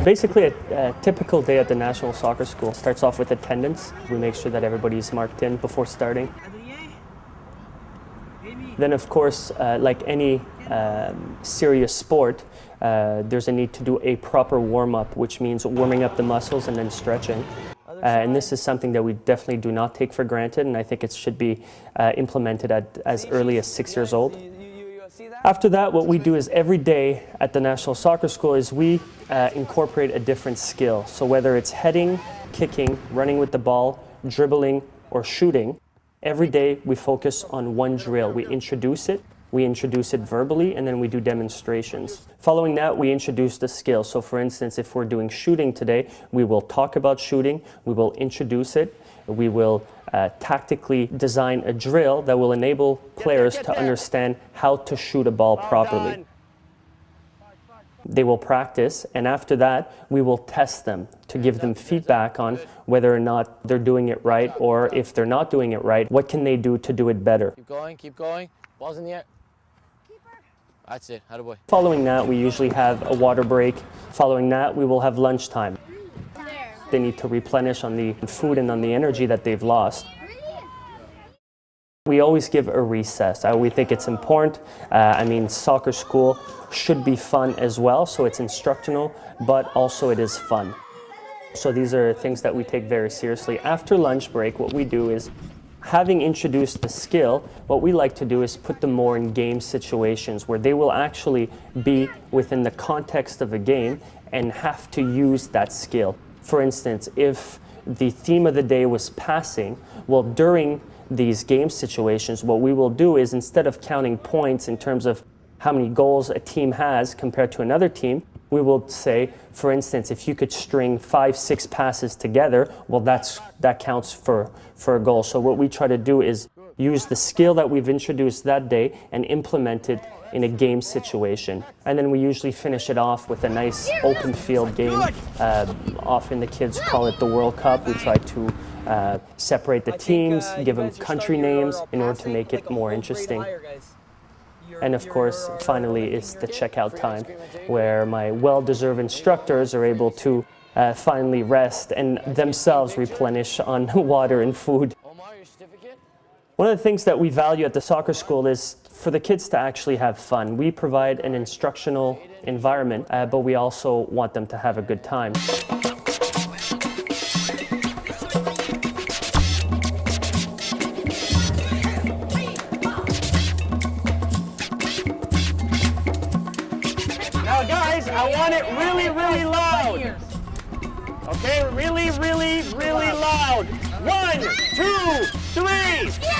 Basically, a typical day at the National Soccer School starts off with attendance. We make sure that everybody's marked in before starting. Then, of course, like any serious sport, there's a need to do a proper warm-up, which means warming up the muscles and then stretching. And this is something that we definitely do not take for granted, and I think it should be implemented at as early as 6 years old. After that, what we do is every day at the National Soccer School is we incorporate a different skill. So whether it's heading, kicking, running with the ball, dribbling, or shooting, every day we focus on one drill. We introduce it verbally, and then we do demonstrations. Following that, we introduce the skill. So for instance, if we're doing shooting today, we will talk about shooting, we will introduce it, we will tactically design a drill that will enable players to understand how to shoot a ball properly. They will practice, and after that, we will test them to give them feedback on whether or not they're doing it right, or if they're not doing it right, what can they do to do it better. Keep going. Ball's in the air. That's it, attaboy. Following that, we usually have a water break. Following that, we will have lunchtime. They need to replenish on the food and on the energy that they've lost. We always give a recess. We think it's important. Soccer school should be fun as well, so it's instructional, but also it is fun. So these are things that we take very seriously. After lunch break, what we do is, having introduced the skill, what we like to do is put them more in game situations where they will actually be within the context of a game and have to use that skill. For instance, if the theme of the day was passing, well, during these game situations, what we will do is, instead of counting points in terms of how many goals a team has compared to another team, we will say, for instance, if you could string 5-6 passes together, well, that counts for a goal. So what we try to do is use the skill that we've introduced that day and implement it in a game situation. And then we usually finish it off with a nice open field game. Often the kids call it the World Cup. We try to separate the teams, give them country names in order to make it more interesting. And of course, finally, is the checkout time, where my well-deserved instructors are able to finally rest and themselves replenish on water and food. One of the things that we value at the soccer school is for the kids to actually have fun. We provide an instructional environment, but we also want them to have a good time. Now guys, I want it really, really loud. Okay, really, really, really loud. 1, 2, 3.